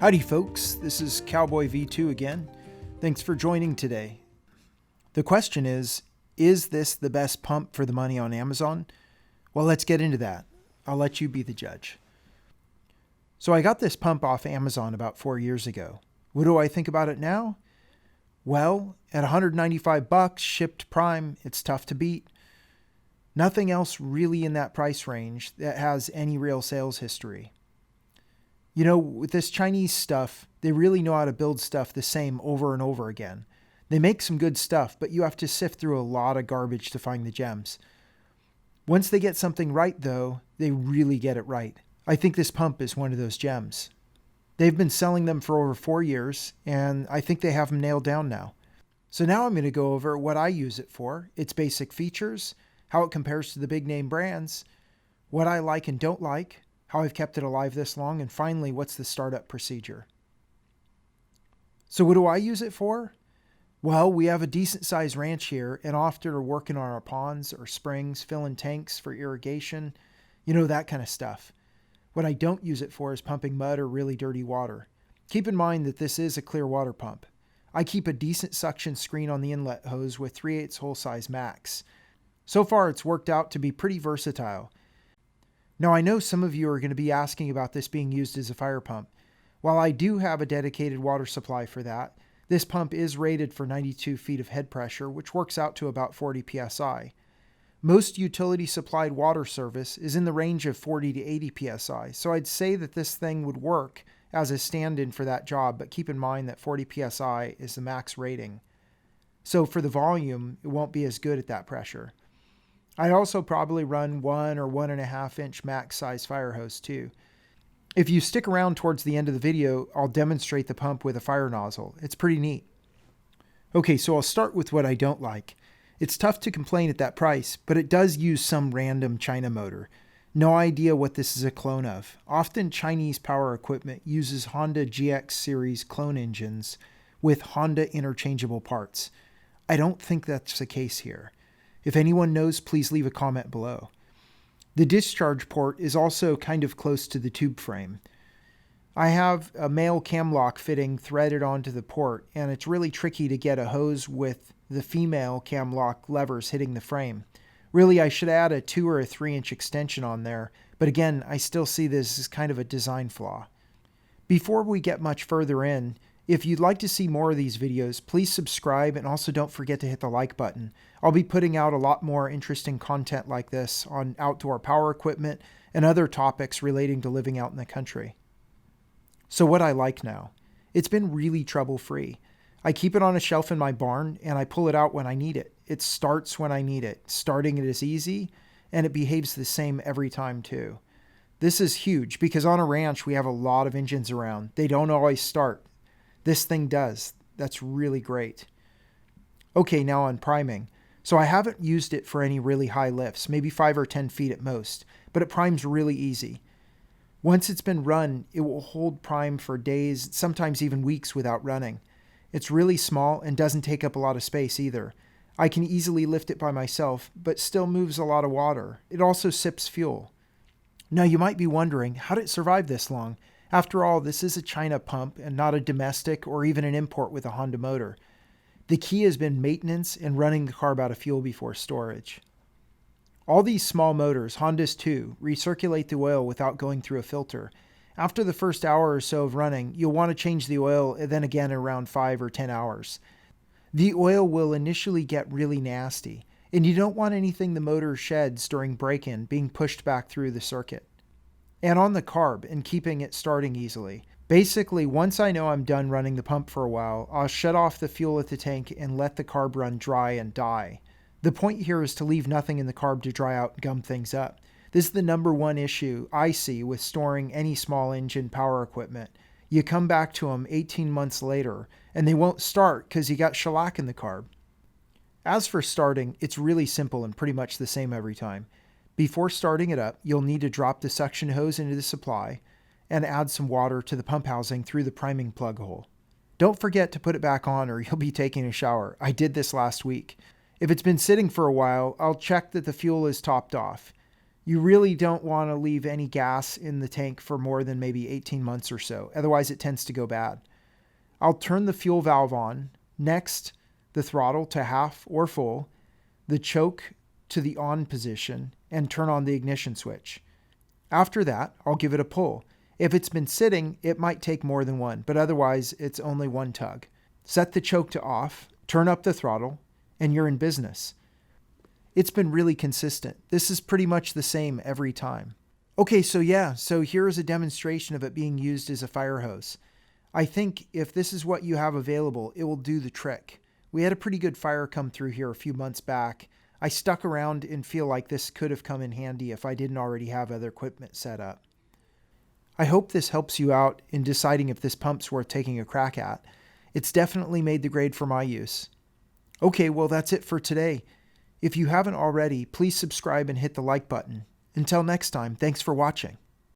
Howdy folks, this is Cowboy V2 again. Thanks for joining today. The question is this the best pump for the money on Amazon? Well, let's get into that. I'll let you be the judge. So I got this pump off Amazon about 4 years ago. What do I think about it now? Well, at $195 shipped prime, it's tough to beat. Nothing else really in that price range that has any real sales history. You know, with this Chinese stuff, they really know how to build stuff the same over and over again. They make some good stuff, but you have to sift through a lot of garbage to find the gems. Once they get something right, though, they really get it right. I think this pump is one of those gems. They've been selling them for over 4 years, and I think they have them nailed down now. So now I'm going to go over what I use it for, its basic features, how it compares to the big name brands, what I like and don't like, how I've kept it alive this long, and finally, what's the startup procedure. So what do I use it for? Well, we have a decent sized ranch here, and often are working on our ponds or springs, filling tanks for irrigation, that kind of stuff. What I don't use it for is pumping mud or really dirty water. Keep in mind that this is a clear water pump. I keep a decent suction screen on the inlet hose with 3/8 hole size max. So far, it's worked out to be pretty versatile. Now, I know some of you are going to be asking about this being used as a fire pump. While I do have a dedicated water supply for that, this pump is rated for 92 feet of head pressure, which works out to about 40 psi. Most utility supplied water service is in the range of 40 to 80 psi, so I'd say that this thing would work as a stand-in for that job, but keep in mind that 40 psi is the max rating. So for the volume, it won't be as good at that pressure. I'd also probably run 1 or 1.5 inch max size fire hose too. If you stick around towards the end of the video, I'll demonstrate the pump with a fire nozzle. It's pretty neat. Okay, so I'll start with what I don't like. It's tough to complain at that price, but it does use some random China motor. No idea what this is a clone of. Often Chinese power equipment uses Honda GX series clone engines with Honda interchangeable parts. I don't think that's the case here. If anyone knows, please leave a comment below. The discharge port is also kind of close to the tube frame. I have a male cam lock fitting threaded onto the port, and it's really tricky to get a hose with the female cam lock levers hitting the frame. Really, I should add a 2 or a 3 inch extension on there, but again, I still see this as kind of a design flaw. Before we get much further in, if you'd like to see more of these videos, please subscribe and also don't forget to hit the like button. I'll be putting out a lot more interesting content like this on outdoor power equipment and other topics relating to living out in the country. So what I like now, it's been really trouble-free. I keep it on a shelf in my barn and I pull it out when I need it. It starts when I need it. Starting it is easy and it behaves the same every time too. This is huge because on a ranch we have a lot of engines around. They don't always start. This thing does. That's really great. Okay, now on priming. So I haven't used it for any really high lifts, maybe 5 or 10 feet at most, but it primes really easy. Once it's been run, it will hold prime for days, sometimes even weeks without running. It's really small and doesn't take up a lot of space either. I can easily lift it by myself, but still moves a lot of water. It also sips fuel. Now you might be wondering, how did it survive this long? After all, this is a China pump and not a domestic or even an import with a Honda motor. The key has been maintenance and running the carb out of fuel before storage. All these small motors, Hondas too, recirculate the oil without going through a filter. After the first hour or so of running, you'll want to change the oil and then again around 5 or 10 hours. The oil will initially get really nasty, and you don't want anything the motor sheds during break-in being pushed back through the circuit. And on the carb and keeping it starting easily. Basically, once I know I'm done running the pump for a while, I'll shut off the fuel at the tank and let the carb run dry and die. The point here is to leave nothing in the carb to dry out and gum things up. This is the number one issue I see with storing any small engine power equipment. You come back to them 18 months later, and they won't start because you got shellac in the carb. As for starting, it's really simple and pretty much the same every time. Before starting it up, you'll need to drop the suction hose into the supply and add some water to the pump housing through the priming plug hole. Don't forget to put it back on or you'll be taking a shower. I did this last week. If it's been sitting for a while, I'll check that the fuel is topped off. You really don't want to leave any gas in the tank for more than maybe 18 months or so. Otherwise, it tends to go bad. I'll turn the fuel valve on. Next, the throttle to half or full, the choke to the on position, and turn on the ignition switch. After that, I'll give it a pull. If it's been sitting, it might take more than one, but otherwise it's only one tug. Set the choke to off, turn up the throttle, and you're in business. It's been really consistent. This is pretty much the same every time. Okay, so here is a demonstration of it being used as a fire hose. I think if this is what you have available, it will do the trick. We had a pretty good fire come through here a few months back. I stuck around and feel like this could have come in handy if I didn't already have other equipment set up. I hope this helps you out in deciding if this pump's worth taking a crack at. It's definitely made the grade for my use. Okay, well that's it for today. If you haven't already, please subscribe and hit the like button. Until next time, thanks for watching.